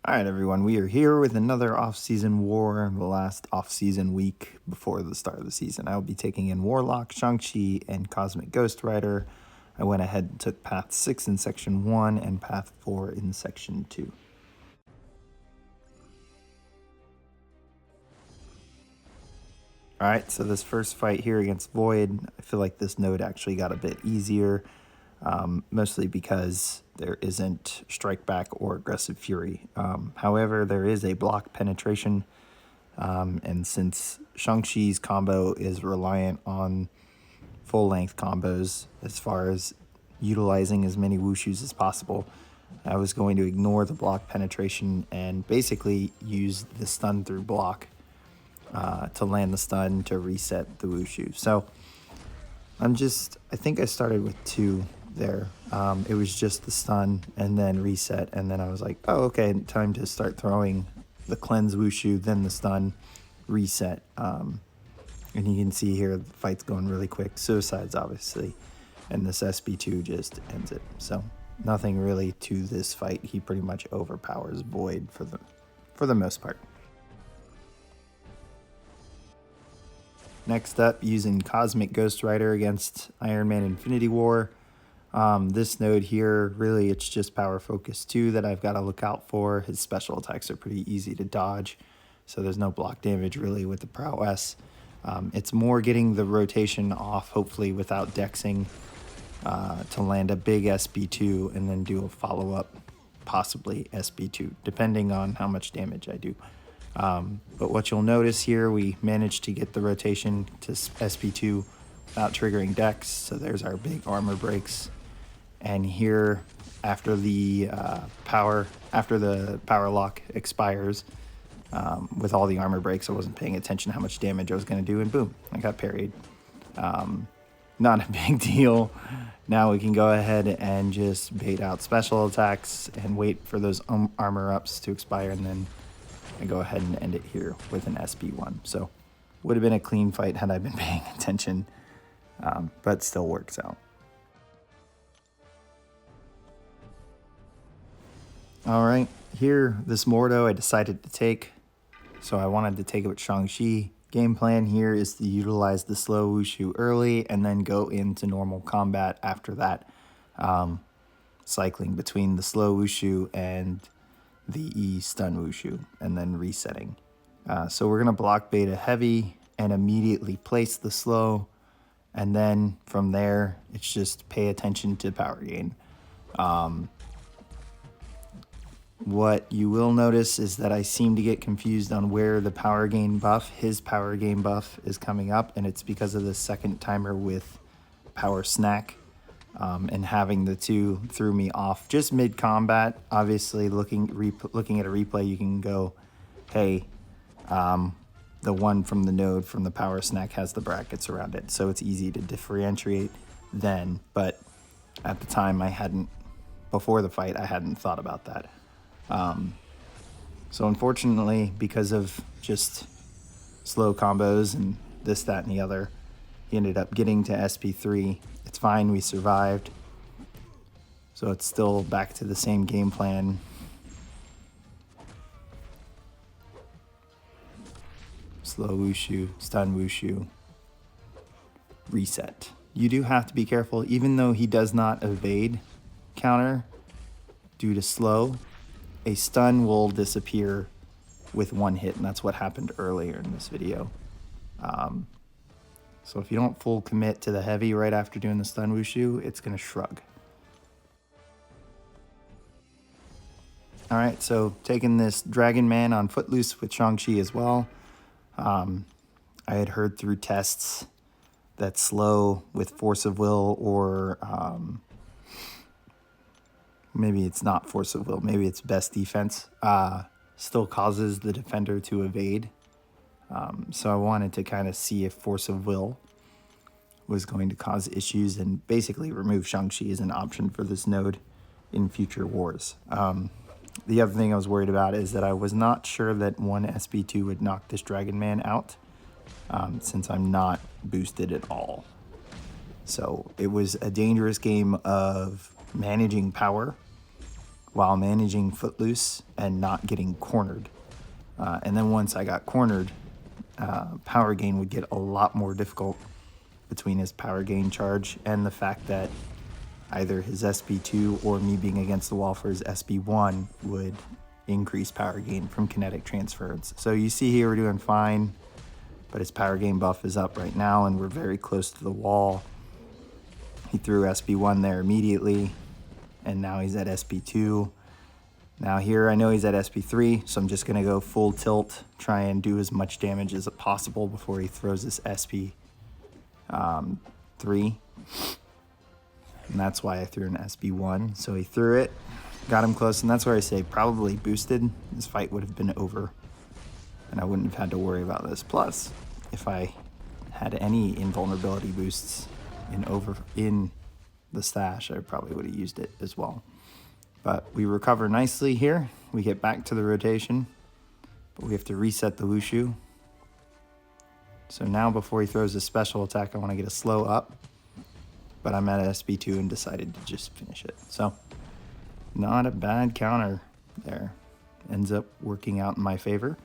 All right, everyone, we are here with another off-season war, the last off-season week before the start of the season. I will be taking in Warlock, Shang-Chi, and Cosmic Ghost Rider. I went ahead and took Path 6 in Section 1 and Path 4 in Section 2. All right, so this first fight here against Void, I feel like this node actually got a bit easier. Mostly because there isn't Strike Back or Aggressive Fury. However, there is a block penetration, and since Shang-Chi's combo is reliant on full-length combos as far as utilizing as many Wushus as possible, I was going to ignore the block penetration and basically use the stun through block to land the stun to reset the Wushu. So I think I started with 2 there. It was just the stun and then reset, and then I was like, oh, okay, time to start throwing the cleanse Wushu, then the stun, reset. And you can see here the fight's going really quick. Suicides, obviously, and this SB2 just ends it. So nothing really to this fight. He pretty much overpowers Void for the most part. Next up, using Cosmic Ghost Rider against Ironman Infinity War. This node here, really, it's just Power Focus 2 that I've got to look out for. His special attacks are pretty easy to dodge, so there's no block damage really with the prowess. It's more getting the rotation off, hopefully without dexing, to land a big SB2 and then do a follow-up, possibly SB2, depending on how much damage I do. But what you'll notice here, we managed to get the rotation to SB2 without triggering dex, so there's our big armor breaks. And here, after the power lock expires, with all the armor breaks, I wasn't paying attention to how much damage I was going to do, and boom, I got parried. Not a big deal. Now we can go ahead and just bait out special attacks and wait for those armor ups to expire, and then I go ahead and end it here with an SB1. So would have been a clean fight had I been paying attention, but still works out. All right, here, this Mordo I decided to take, so I wanted to take it with Shang-Chi. Game plan here is to utilize the slow Wushu early and then go into normal combat after that, cycling between the slow Wushu and the E stun Wushu, and then resetting. So we're going to block beta heavy and immediately place the slow, and then from there, it's just pay attention to power gain. What you will notice is that I seem to get confused on where the power gain buff, his power gain buff, is coming up, and it's because of the second timer with power snack, and having the 2 threw me off just mid-combat. Obviously, looking at a replay, you can go, hey, the one from the node from the power snack has the brackets around it, so it's easy to differentiate then, but at the time before the fight, I hadn't thought about that. So unfortunately, because of just slow combos and this, that, and the other, he ended up getting to SP3. It's fine, we survived. So it's still back to the same game plan. Slow Wushu, stun Wushu, reset. You do have to be careful, even though he does not evade counter due to slow, a stun will disappear with 1 hit, and that's what happened earlier in this video. So if you don't full commit to the heavy right after doing the stun Wushu, it's going to shrug. All right, so taking this Dragonman on Footloose with Shang-Chi as well. I had heard through tests that slow with Force of Will, or maybe it's not Force of Will, maybe it's Best Defense, still causes the defender to evade. So I wanted to kind of see if Force of Will was going to cause issues, and basically remove Shang-Chi as an option for this node in future wars. The other thing I was worried about is that I was not sure that one SB2 would knock this Dragonman out, since I'm not boosted at all. So it was a dangerous game of managing power while managing Footloose and not getting cornered. And then once I got cornered, power gain would get a lot more difficult between his power gain charge and the fact that either his SP2 or me being against the wall for his SP1 would increase power gain from kinetic transference. So you see here we're doing fine, but his power gain buff is up right now and we're very close to the wall. He threw SP1 there immediately, and now he's at SP2. Now here I know he's at SP3, so I'm just gonna go full tilt, try and do as much damage as possible before he throws this SP3. And that's why I threw an SB1. So he threw it, got him close, and that's where I say probably boosted. This fight would have been over, and I wouldn't have had to worry about this. Plus, if I had any invulnerability boosts in the stash, I probably would have used it as well. But we recover nicely here. We get back to the rotation, but we have to reset the Wushu. So now before he throws his special attack, I want to get a slow up. But I'm at SB2 and decided to just finish it. So not a bad counter there. Ends up working out in my favor.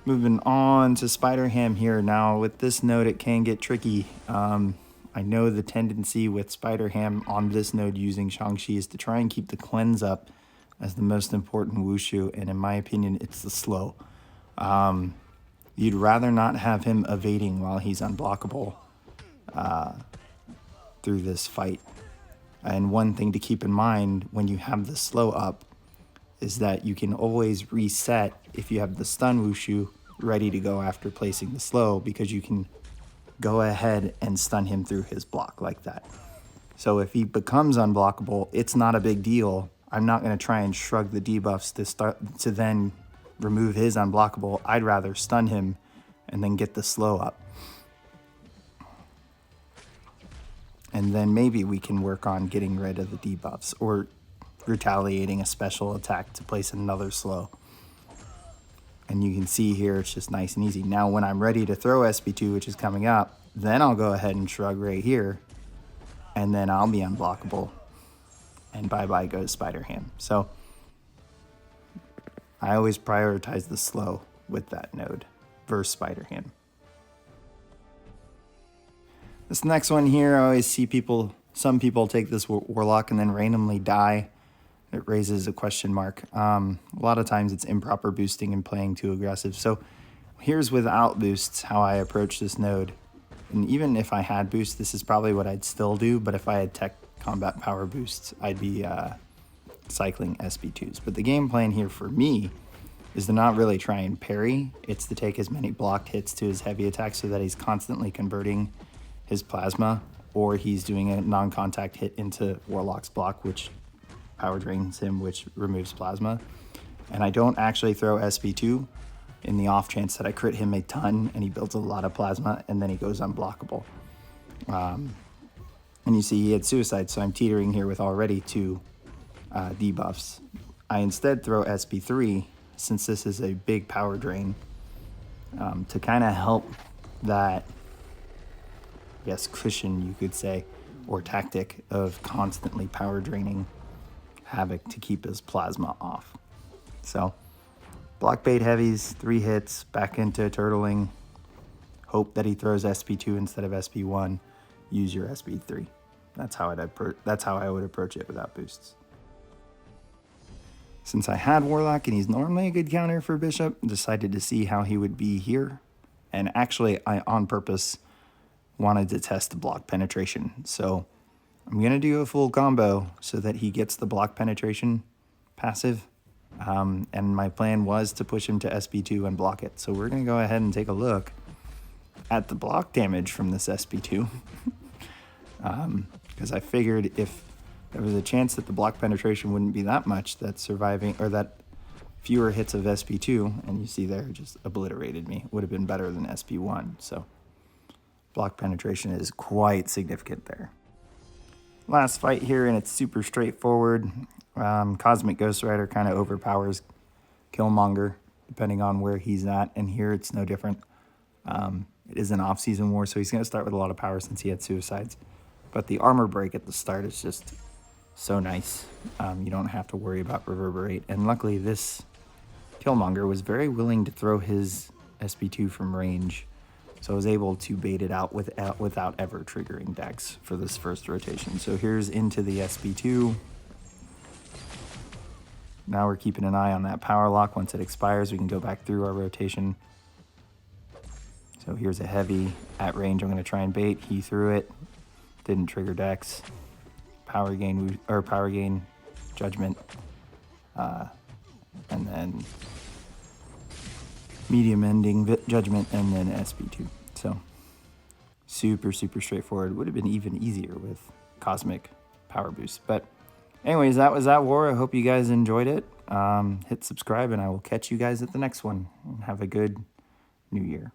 Moving on to Spider-Ham here. Now with this node, it can get tricky. I know the tendency with Spider-Ham on this node using Shang-Chi is to try and keep the cleanse up as the most important Wushu. And in my opinion, it's the slow. You'd rather not have him evading while he's unblockable through this fight. And one thing to keep in mind when you have the slow up is that you can always reset if you have the stun Wushu ready to go after placing the slow, because you can go ahead and stun him through his block like that. So if he becomes unblockable, it's not a big deal. I'm not going to try and shrug the debuffs to then remove his unblockable. I'd rather stun him and then get the slow up. And then maybe we can work on getting rid of the debuffs or retaliating a special attack to place another slow. And you can see here, it's just nice and easy. Now, when I'm ready to throw SP2, which is coming up, then I'll go ahead and shrug right here, and then I'll be unblockable. And bye-bye goes Spider-Ham. So I always prioritize the slow with that node versus Spider-Ham. This next one here, I always see some people take this Warlock and then randomly die. It raises a question mark. A lot of times it's improper boosting and playing too aggressive. So here's without boosts how I approach this node. And even if I had boosts, this is probably what I'd still do. But if I had tech combat power boosts, I'd be cycling SB2s. But the game plan here for me is to not really try and parry. It's to take as many blocked hits to his heavy attacks so that he's constantly converting his plasma, or he's doing a non-contact hit into Warlock's block, which power drains him, which removes plasma. And I don't actually throw SP2 in the off chance that I crit him a ton and he builds a lot of plasma and then he goes unblockable. And you see he had suicide, so I'm teetering here with already 2 debuffs. I instead throw SP3, since this is a big power drain, to kind of help that, I guess, cushion, you could say, or tactic of constantly power draining Havok to keep his plasma off. So block bait heavies, 3 hits, back into turtling, hope that he throws SP2 instead of SP1, use your SP3. That's how I would approach it without boosts. Since I had Warlock and he's normally a good counter for Bishop, decided to see how he would be here. And actually, I on purpose wanted to test the block penetration. So I'm going to do a full combo so that he gets the block penetration passive. And my plan was to push him to SP2 and block it. So we're going to go ahead and take a look at the block damage from this SP2. Because I figured if there was a chance that the block penetration wouldn't be that much, that surviving, or that fewer hits of SP2, and you see there, just obliterated me, would have been better than SP1. So block penetration is quite significant there. Last fight here, and it's super straightforward. Cosmic Ghost Rider kind of overpowers Killmonger, depending on where he's at, and here it's no different. It is an off-season war, so he's going to start with a lot of power since he had suicides. But the armor break at the start is just So nice. You don't have to worry about reverberate. And luckily this Killmonger was very willing to throw his SP2 from range, so I was able to bait it out without ever triggering Dex for this first rotation. So here's into the SP2. Now we're keeping an eye on that power lock. Once it expires, we can go back through our rotation. So here's a heavy at range. I'm going to try and bait. He threw it. Didn't trigger Dex. Power gain judgment. And then medium ending judgment, and then SP2. So super straightforward. Would have been even easier with cosmic power boost. But anyways, that was that war. I hope you guys enjoyed it. Hit subscribe, and I will catch you guys at the next one. Have a good new year.